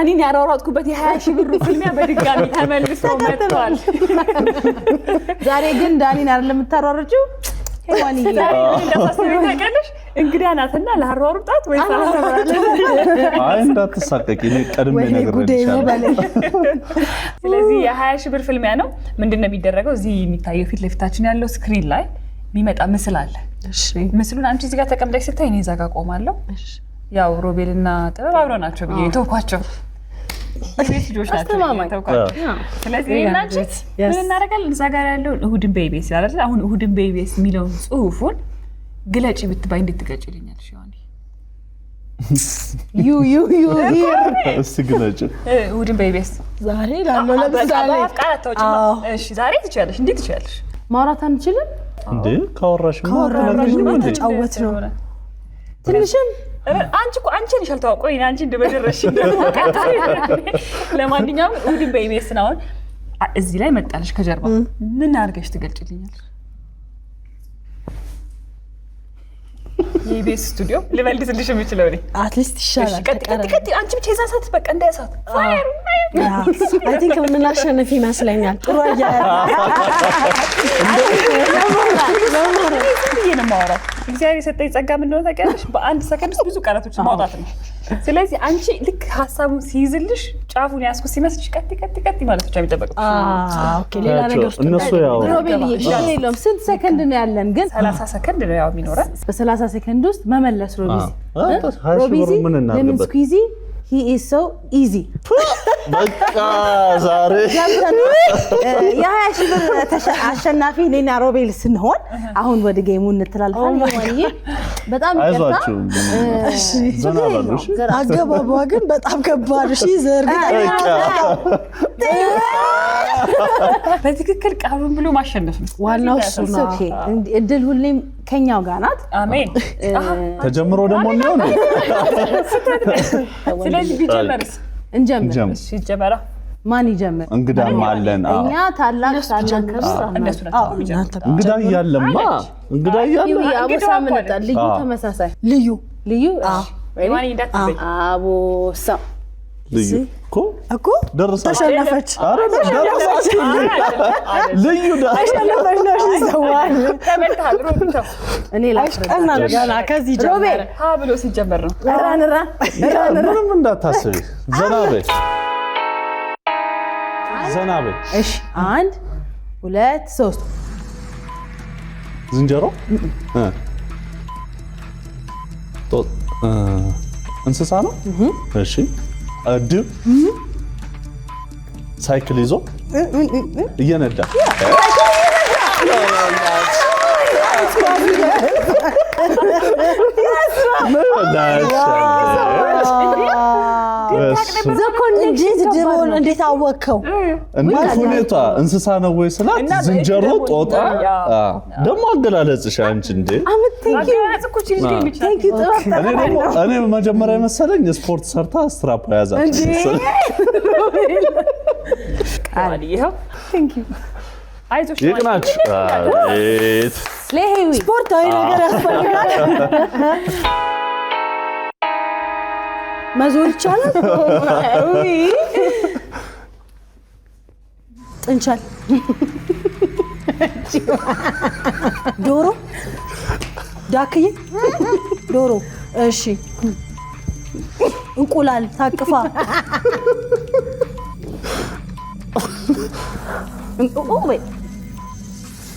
ዳኒን ያራራጥኩበት የ20,000 ብር ፍልሚያ በድጋሚ ተመልሶ መጥቷል ዛሬ ግን ዳኒን አይደለም የምታሯሩጪው ሄዋንዬ ታውቂያለሽ እንግዲህ ናትና ላሯሩጣት ወይ አይ እንዳትሳቀቂ እኔ ቀድሜ ነግሬሻለሁ ስለዚህ የ20,000 ብር ፍልሚያ ነው ምንድነው የሚደረገው እዚህ የሚታየው ፊት ለፊታችን ያለው ስክሪን ላይ የሚመጣ ምስል አለ እሺ ምስሉን አንቺ እዚህ ጋር ተቀምጠሽ ስታይ እኔ እዛ ጋር ቆማለሁ እሺ ያው ሮቤልና ጥበብ አብረው ናቸው ብዬ ተውኳቸው እዚህ ልጆች ናቸው ተውኳቸው ስለዚህ እናንቺ ምን እናደርጋለን እዛ ጋር ያለው እሁድን በኢቢኤስ አይደል አሁን እሁድን በኢቢኤስ የሚለውን ጽሁፉን ግለጪ ብትባይ እንዴት ትገጭልኛለሽ ያኒ ዩ እስቲ ግለጪ እሁድን በኢቢኤስ ዛሬ ላለው ለምሳሌ እሺ ዛሬ ትችያለሽ እንዴት ትችያለሽ ማውራት አንችልም እንዴ ካወራሽማ ተጫወት ነው ትንሽም አንቺ ነሽ አልተዋወቀው እኔ አንቺ እንደበደረሽ እንደማውቃት ለማንኛውም እሁድን በኢቢኤስ ነው አሁን እዚህ ላይ መጣልሽ ከጀርባ ምን አድርገሽ ትገልጭልኛለሽ የኢቢኤስ ስቱዲዮ ልመልስልሽ የምችለው እኔ አትሊስት ይሻላል ቀጥ አንቺ ብቻ ይዛሳት በቃ እንዳያሳት ፋየር አይ ቲንክ ምን አሸነፍ ይመስለኛል ጥሩ ለማውራ እግዚአብሔር የሰጠኝ ጸጋ ምንድነው ታውቂያለሽ በአንድ ሰከንድ ብዙ ቃላቶችን ማውጣት ነው ስለዚህ አንቺ ልክ ሐሳቡን ሲይዝልሽ ጫፉን ያስኩ ሲመስልሽ ቀጥ ማለት ብቻ የሚጠበቀው ኦኬ ሌላ ነገር እነሱ ያው ሮቤል ይሄለም ስንት ሰከንድ ነው ያለን ግን 30 ሰከንድ ነው ያው የሚኖረው በ30 ሰከንድ ውስጥ መመለስ ሮቢዚ ምን እናደርግበት ስኩዊዚ he is so easy በቃ ዛሬ ያ20,000 ብር አሸናፊ እኔና ሮቤል ስንሆን አሁን ወደ ጌሙ እንተላለፋለን ወይዬ በጣም ይቀርታ እሺ ዘናባሉሽ አገባቧ ግን በጣም ከባድ እሺ ዘርግታ በትክክል ቃሉን ብሎ ማሸነፍ ነው ዋናው እሱ ነው እድል ሁሌም ከኛው ጋር ናት አሜን ተጀምሮ ደግሞ ነው ስለዚህ ቢጀመርስ እንጀምር እሺ ጀመራ ማን ይጀምር እንግዳም አለን እኛ ታላቅ ታናከር እነሱ ናቸው እንግዳ ያለማ እንግዳ ያለ አቦሳ መጣ ልዩ ተመሳሳይ ልዩ ማን እንዳትበይ አቦሳ ልዩ እኮ ደረሰ ተሸነፈች አረ ደረሰች ልዩ ተሸነፈች ነው ሲሰዋል ተመልካል ሮቢቶ እኔ ላሽቀና ገና ከዚህ ጀመረ ሀ ብሎ ሲጀመር ነው ምንም እንዳታስቢ ዘና በይ እሺ 1 2 3 ዝንጀሮ እንስሳ ነው እሺ ድብ ሳይክል ይዞ እየነዳ እንዴት አወከው እንዴት ሁኔታ እንስሳ ነው ወይ ስላት ዝንጀሮ ጦጣ ደሞ አገላለጽሽ አንቺ እንዴ እኔ መጀመሪያ መሰለኝ ስፖርት ሰርታ ስትራፕ ያዛት ቃል ይሄው ቴንክ ዩ አይዞሽ ይቅናች አቤት ለሄዊ ስፖርታዊ ነገር ያስፈልጋል መዞር ይቻላል ጥንቻል ዶሮ ዳክዬ ዶሮ እሺ እንቁላል ታቅፋ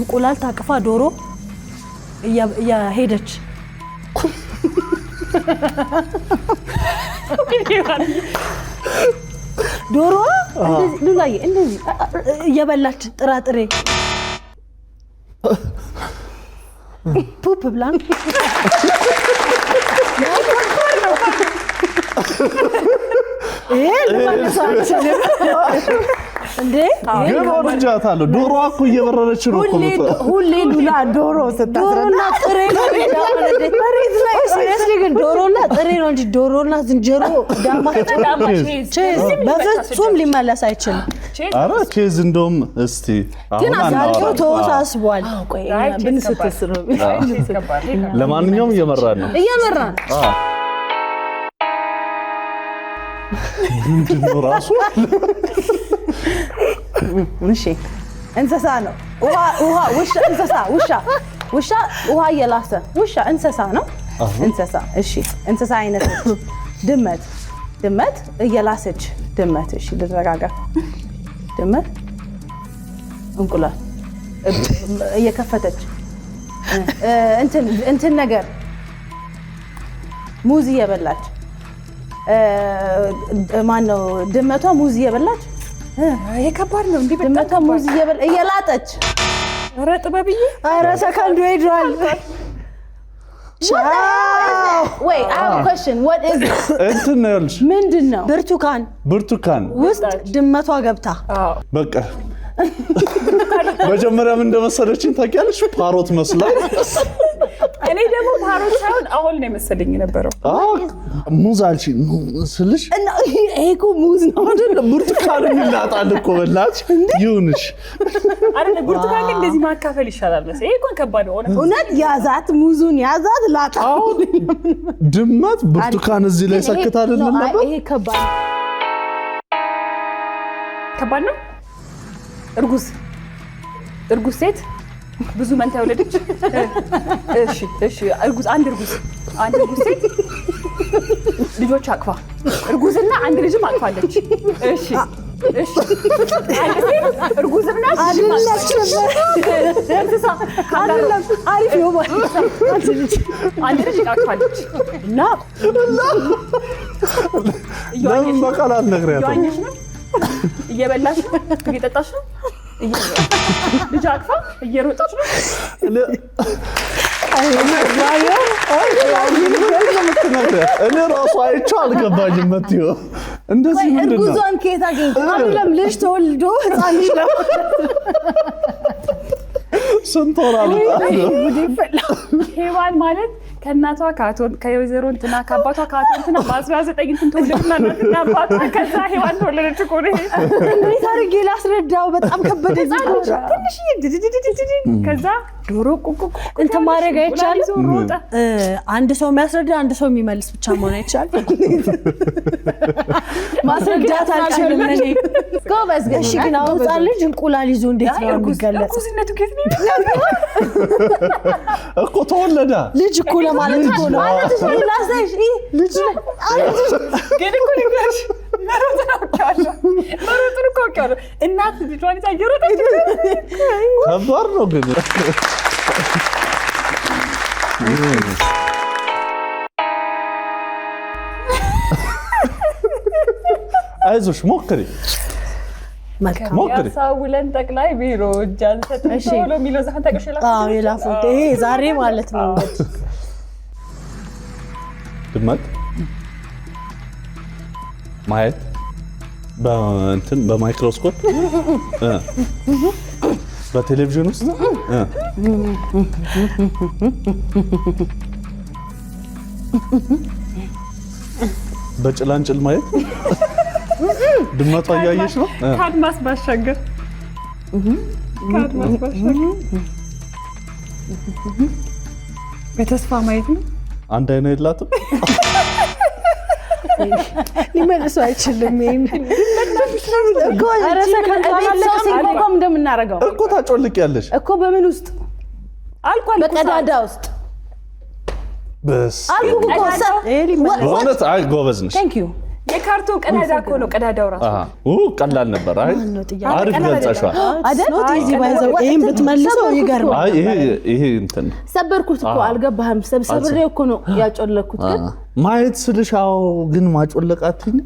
እንቁላል ታቅፋ ዶሮ እያሄደች ዶሮ ሉላዬ እንደዚህ እየበላች ጥራጥሬ ፑፕ ብላን እንዴ ግን ወንጃታለሁ ዶሮ እኮ እየበረረች ነው እኮ ሁሌ ሉላ ዶሮ ስታስረዳ ጥሬ ነው መሬት ላይ ሲሪየስሊ ግን ዶሮና ጥሬ ነው እንጂ ዶሮና ዝንጀሮ ቼዝ በፍጹም ሊመለስ አይችልም አረ ቼዝ እንደውም እስቲ ግን አሳቂው ተወሳስቧል ቆይ ብንስትስ ነው ለማንኛውም እየመራን ነው ምንድነው ራሱ? እሺ እንስሳ ነው። ውሃ ውሻ እንስሳ ውሻ ውሃ እየላሰ ውሻ እንስሳ ነው። እንስሳ እሺ እንስሳ አይነቶች ድመት እየላሰች ድመት እሺ ልረጋጋ ድመት እንቁላል እየከፈተች እንትን ነገር ሙዝ እየበላች ማነው ድመቷ ሙዝ እየበላች የከባድ ነው እንዴ ድመቷ ሙዝ እየላጠች ኧረ ጥበብዬ ኧረ ሰከንዱ ሄዷል Wait, I have a question. What is it? እንትን ነው ያልሽ ምንድነው? ብርቱካን ውስጥ ድመቷ ገብታ በቃ መጀመሪያ ምን እንደመሰለችኝ ታውቂያለሽ? ፓሮት መስላኝ። እኔ ደግሞ ፓሮት ሳይሆን አሁን ነው መሰለኝ የነበረው። ሙዝ አልሽ ስልሽ ይሄ እኮ ሙዝ ነው አይደል? ብርቱካን ይላጣል እኮ በላች ይሁንሽ አይደል? ብርቱካን ግን እንደዚህ ማካፈል ይሻላል መሰለኝ። ይሄ እንኳን ከባድ ነው እውነት። ያዛት ሙዙን ያዛት ላጣ ድመት ብርቱካን እዚህ ላይ ሰክታልን ነበር። ይሄ ከባድ ነው። እርጉዝ ሴት ብዙ መንታ ወለደች። እሺ አንድ እርጉዝ ሴት ልጆች አቅፋ እርጉዝና አንድ ልጅም አቅፋለች። እሺ እርጉዝና አሪፍ ነው። አንድ ልጅ አቅፋለች እና ለምን በቃል አልነግሪያትም? እየበላሽ ነው፣ እየጠጣሽ ነው፣ ልጅ አቅፋ እየሮጠች ነው። እኔ ራሱ አይቼው አልገባኝም። መትዮ እንደዚህ ምንድን ነው? እርጉዟን ከየት አገኘች? አይደለም ልጅ ተወልዶ ህፃን ልጅ ነው። ስንት ወር ሔዋን ማለት ከእናቷ ከወይዘሮ እንትና ከአባቷ ከአቶ እንትና በ19 እንትን ተወለዱና እናትና አባቷ ከዛ ሔዋን ተወለደች እኮ ነው። እንዴት አድርጌ ላስረዳው? በጣም ከበደኝ። ትንሽ ከዛ ዶሮ ቁቁ እንትን ማድረግ አይቻልም። አንድ ሰው የሚያስረዳ አንድ ሰው የሚመልስ ብቻ መሆን አይቻልም። ማስረዳት አልችልም እኔ ጎበዝ። እሺ ግን አሁን ህፃን ልጅ እንቁላል ይዞ እንዴት ነው የሚገለጽ? እኮ ተወለደ ልጅ እኮ ለማለት እኮ ነው። ማለት ነው ላሳይሽ ልጅ ግን እኮ ልጅ መሮጥን እኮ አውቄዋለሁ። እናት ልጇን ይዛ እየሮጠች ከባድ ነው ግን አይዞሽ ሞክሪ። ያሳውለን ጠቅላይ ቢሮ እጃን ሰጥቶ ነው የሚለው ዘፈን ተቀሽላችሁ? አዎ የላፉት ይሄ ዛሬ ማለት ነው። ድመት ማየት በእንትን በማይክሮስኮፕ በቴሌቪዥን ውስጥ በጭላንጭል ማየት ድመቷ እያየች ነው። ከአድማስ ባሻገር በተስፋ ማየት ነው። አንድ አይነ የላትም ሊመልሱ አይችልም። እንደምናደርገው እኮ ታጮልቂያለሽ እኮ በምን ውስጥ አልኳል። በቀዳዳ ውስጥ በስ በእውነት አይ ጎበዝ ነሽ። የካርቶን ቀዳዳ እኮ ነው። ቀዳዳው ራሱ ቀላል ነበር። አሪፍ ገልጸሻል አይደል? ይሄን ብትመልሰው ይገርማል። አይ ይሄ እንትን ሰበርኩት እኮ አልገባህም። ሰብሬው እኮ ነው ያጮለኩት። ግን ማየት ስልሻው ግን ማጮለቃትኝ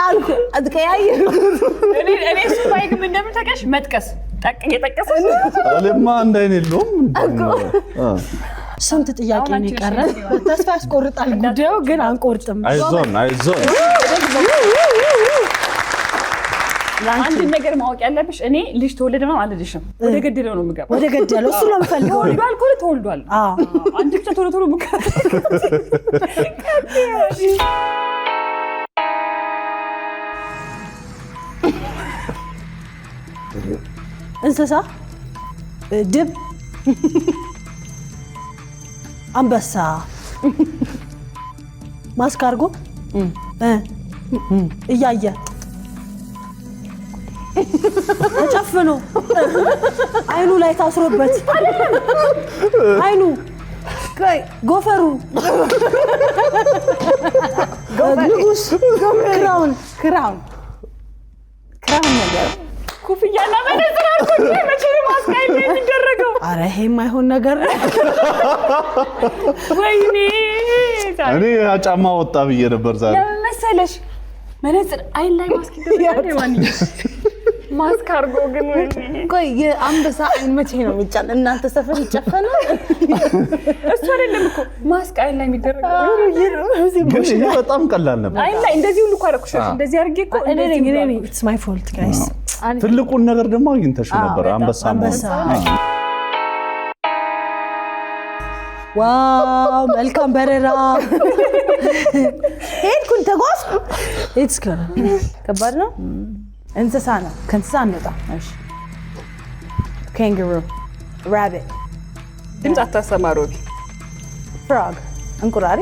አልኩ አትቀያይ እኔ እሱ ባይግ ምን እንደምታቀሽ መጥቀስ የጠቀሰ አለማ አንድ አይነ የለውም። ስንት ጥያቄ ነው የቀረን? ተስፋ ያስቆርጣል ጉዳዩ ግን አንቆርጥም። አይዞን አንድ ነገር ማወቅ ያለብሽ እኔ ልጅ ተወለደ ነው አልልሽም። ወደ ገደለው ነው የምገባው። ወደ ገደለው እሱ ነው የምፈልገው። ተወልዷል። አንድ ብቻ ቶሎ ሙከራ እንስሳ ድብ አንበሳ ማስክ አድርጎ እያየ ተጨፍኖ አይኑ ላይ ታስሮበት አይኑ ጎፈሩ ንጉስ ክራውን ነገር ኩፍያና መነጽር አድርጎ መቼ ነው ማስክ አይደለም የሚደረገው? ኧረ ይሄ የማይሆን ነገር ነው። ወይኔ እኔ ጫማ ወጣ ብዬ ነበር ዛሬ። ለምን መሰለሽ መነጽር አይን ላይ ማስክ ይደረጋል። ማስክ አድርጎ ግን ቆይ የአንበሳ አይን መቼ ነው የሚጫን? እናንተ ሰፈር ይጨፈናል? እሱ አይደለም እኮ ማስክ አይን ላይ የሚደረገው። ግን ይሄ በጣም ቀላል ነበር። አይን ላይ እንደዚህ ሁሉ እኮ አደረኩሽ። እንደዚህ አድርጌ እኮ it's my fault guys። ትልቁን ነገር ደግሞ አግኝተሽው ነበር። አንበሳ ዋው መልካም በረራ ሄድኩኝ ተጓዝኩ። it's ከባድ ነው። እንስሳ ነው። ከእንስሳ እንውጣ። እሺ kangaroo rabbit ድምፅ አታሰማሩ። frog እንቁራሪ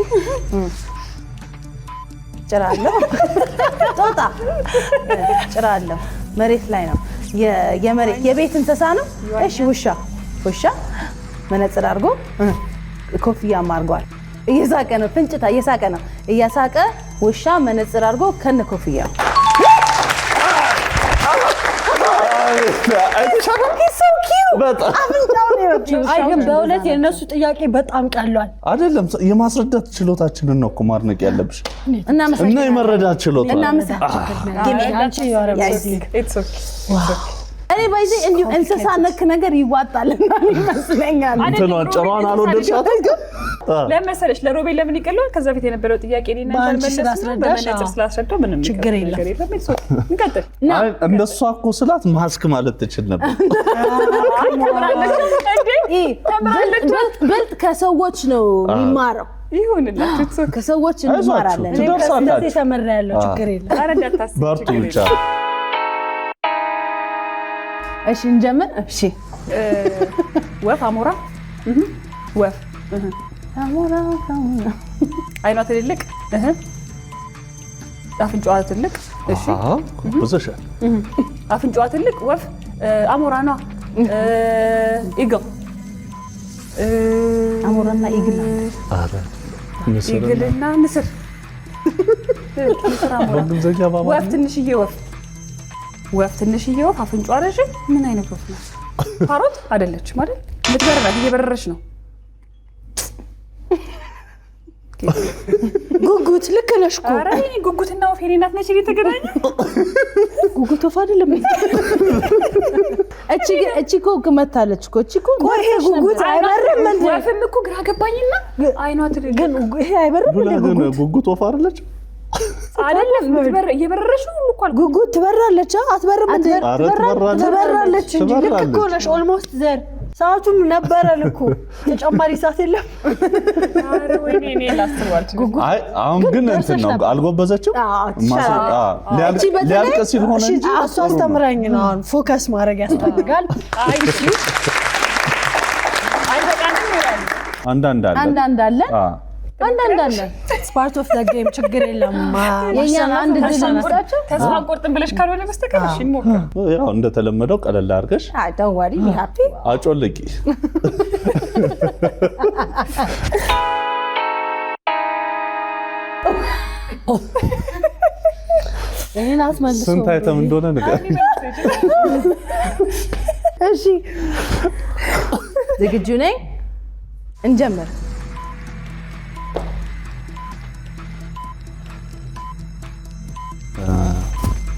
ጭራለሁ ጦጣ ጭራለሁ መሬት ላይ ነው። የመሬት የቤት እንስሳ ነው። እሺ ውሻ መነጽር አድርጎ ኮፍያም አድርጓል። እየሳቀ ነው። ፍንጭታ እየሳቀ ነው። እያሳቀ ውሻ መነጽር አድርጎ ከነ ኮፍያው አይደለም በእውነት የነሱ ጥያቄ በጣም ቀሏል። አይደለም የማስረዳት ችሎታችንን ነው እኮ ማድነቅ ያለብሽ እና የመረዳት ችሎታ እኔ ባይዜ እንዲሁ እንስሳ ነክ ነገር ይዋጣልና ይመስለኛል። እንትኗ ጭሯን አልወደድሻትም ግን ለመሰለሽ ለሮቤል ለምን ይቀላል? ከዛ በፊት የነበረው ጥያቄ እኔና በመነጽር ስላስረዳው ምንም ችግር የለም። እንቀጥል። አይ እንደሷ እኮ ስላት ማስክ ማለት ትችል ነበር። ብልጥ ከሰዎች ነው የሚማረው። ይሁንላችሁ ከሰዎች እንማራለን። ትደርሳላችሁ። ተመራ ያለው ችግር የለም። አረዳታስ በርቱ ብቻ። እሺ እንጀምር። እሺ ወፍ አሞራ ወፍ አሞራ አይኗ ትልልቅ አፍንጫዋ ትልቅ። እሺ ብዙሻል አፍንጫዋ ትልቅ ወፍ አሞራ ነው። ኢግል አሞራና ኢግል አረ ኢግልና ንስር ወፍ ትንሽዬ ወፍ ትንሽዬ ወፍ አፍንጫዋ ረዥም። ምን አይነት ወፍ ነው? ፓሮት አይደለችም አይደል? የምትበረር እየበረረች ነው። ጉጉት ልክ ነሽ እኮ። ኧረ እኔ ጉጉትና ወፍ የእኔ እናት ነች የተገናኙ። ጉጉት ወፍ አይደለም። እቺ እኮ መታለች እኮ እቺ እኮ ቆይ ይሄ ጉጉት አይበርም እንዴ? ወፍም እኮ ግራ ገባኝና አይኗ ትልቅ ግን ይሄ አይበርም እንዴ? ጉጉት ወፍ አይደለች አይደለም። እየበረረች ሁሉ እኮ አልኩ። ጉጉት ትበራለች። አትበርም እንዴ? ትበራለች እንጂ ልክ እኮ ነሽ። ኦልሞስት ዘር ሰዓቱም ነበረ ልኩ። ተጨማሪ ሰዓት የለም። ኧረ ወይኔ እኔ ላስባል። አይ አሁን ግን እንትን ነው አልጎበዘችም። ሊያልቅ ሲል ሆነ እንጂ እሱ አስተምራኝ ነው። አሁን ፎከስ ማድረግ ያስፈልጋል። አይ እሺ አይ በቃ አንዳንድ አለ ስፓርት ኦፍ ዘ ጌም ችግር የለም። የኛን አንድ ድል መስጣቸው ተስፋ ቆርጥን ብለሽ ካልሆነ በስተቀር እሺ እንሞክር። ያው እንደተለመደው ቀለል አድርገሽ don't worry be happy አጮልቂ። እኔን አስመልሶ ስንት አይተም እንደሆነ ነገር እሺ ዝግጁ ነኝ። እንጀምር።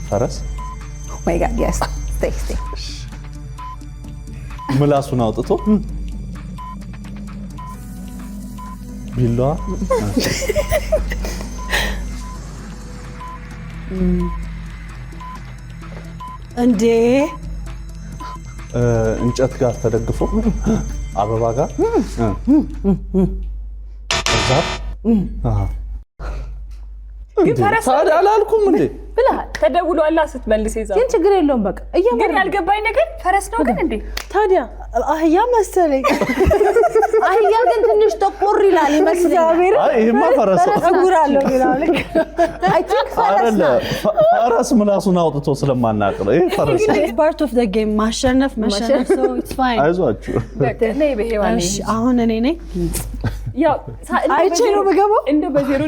ፈረስ oh my god yes stay ምላሱን አውጥቶ ቢላዋ እንዴ እንጨት ጋር ተደግፎ አበባ ጋር ዛፍ ግን ፈረስ አላልኩም እንዴ ብለሃል። ተደውሏላ ስትመልስ ይዛው ግን ችግር የለውም። በቃ ግን ያልገባኝ ነገር ፈረስ ነው ግን እንዴ? ታዲያ አህያ መሰለኝ። አህያ ግን ትንሽ ተቆር ይላል ይመስላል። ይሄማ ፈረስ ጸጉር አለው ይላል። ፈረስ ምላሱን አውጥቶ ስለማናቅ ነው። ይሄ ፈረስ part of the game ማሸነፍ so it's fine። አይዟችሁ እሺ አሁን እኔ ነኝ ያው አይቼ ነው በገባው እንደ በዜሮ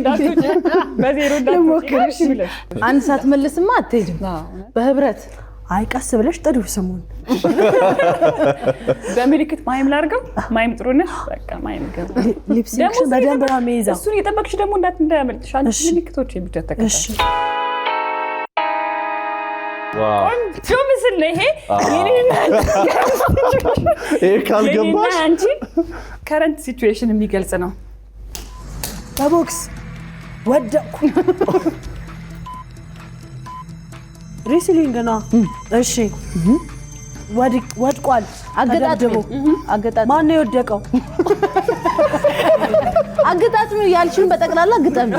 እንዳትሞክርሽ ብለሽ አንድ ሰዓት መልስማ አትሄጂም። በህብረት አይቀስ ብለሽ ጥሩ ስሙን በምልክት ማይም ላርገው ማይም ጥሩ ነሽ በቃ ማይም ገባ ሊፕሲንግ በደንብ ነው የሚይዘው። እሱን እየጠበቅሽ ደግሞ እንዳያመልጥሽ አንቺ ምልክቶች የሚተተከታ እሺ ዋው ቆንጆ ምስል ነው ይሄ ይሄ ካልገባሽ አንቺ ከረንት ሲቹዌሽን የሚገልጽ ነው። በቦክስ ወደኩ ሪስሊንግ ነው። እሺ ወድቋል። አገጣጥሚ ማን ነው የወደቀው? አገጣጥሚ ያልሽን በጠቅላላ ግጠም።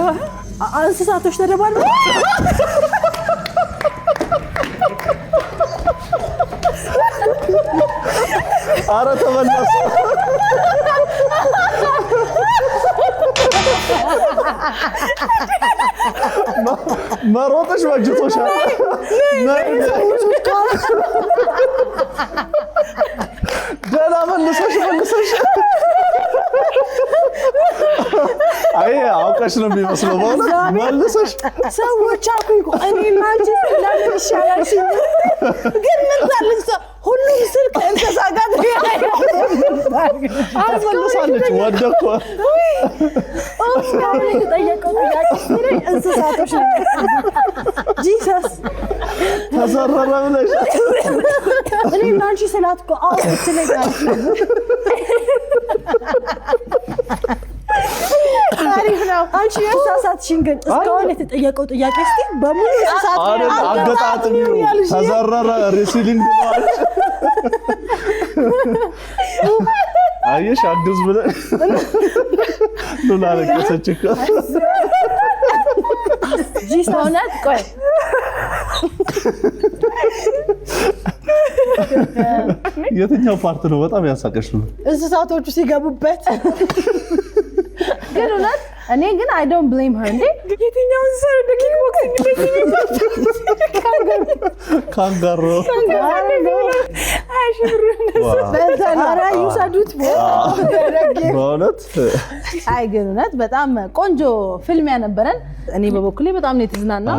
እንስሳቶች ተደባልበው ኧረ ተመለስ መሮጥሽ በጅቶሻል። ደህና መልሰሽ አይ አውቀሽ ነው የሚመስለው። መልሰሽ ሰዎች አልኩኝ እኮ እኔና አንቺ ለምን ይሻላል ግን ምን ታልሰ ሁሉም ስልክ እንስሳ ጋር ተመልሳለች። ወደኩ እስካሁን የተጠየቀው ጥያቄ ስለኝ እንስሳቶች ነው። ጂሰስ ተዘረረ ብለሽ እኔና አንቺ ስላት እኮ አዎ ትለኛለች። አሪፍ ነው። አንቺ የእንስሳትሽን ግን እስካሁን የተጠየቀው ጥያቄ እስቲ በሙሉ እንስሳት አገጣጥሚው ተዘረረ ሪሲሊንግ ነው አለሽ። አየሽ አግዝ ብለሽ ሉላ ለቀሰች እኮ ጂስ ሆነት ቆይ የትኛው ፓርት ነው በጣም ያሳቀሽ? እንስሳቶቹ ሲገቡበት ግን እውነት እኔ ግን I don't blame her እንዴ የትኛው እንስሳ እንደ ኪክ ቦክሲንግ ካንጋሮ በእውነት አይ ግን እውነት በጣም ቆንጆ ፊልም ያነበረን። እኔ በበኩሌ በጣም ነው የተዝናናው።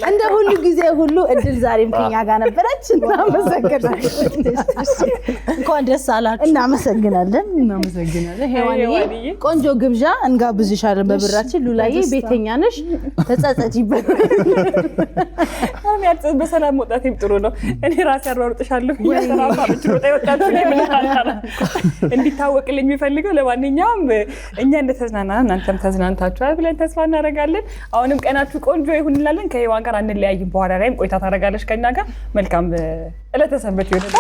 እንደ ሁሉ ጊዜ ሁሉ እድል ዛሬም ከኛ ጋር ነበረች። እናመሰግናለን። እንኳን ደስ አላችሁ። እናመሰግናለን። ሄዋንዬ ቆንጆ ግብዣ እንጋብዝሻለን በብራችን። ሉላዬ ቤተኛ ነሽ፣ ተጸጸቺበት። ያጽ በሰላም መውጣትም ጥሩ ነው። እኔ ራሴ አሯሩጥሻለሁ ያሰራፋ ብትሮጣ ይወጣችሁ ነው ምናልታላ እንዲታወቅልኝ የሚፈልገው። ለማንኛውም እኛ እንደተዝናናን እናንተም ተዝናንታችኋል ብለን ተስፋ እናደርጋለን። አሁንም ቀናችሁ ቆንጆ ይሁን እንላለን። ከሄዋን ጋር አንለያይም። በኋላ ላይም ቆይታ ታደርጋለሽ ከኛ ጋር። መልካም ዕለተ ሰንበት ይሁን።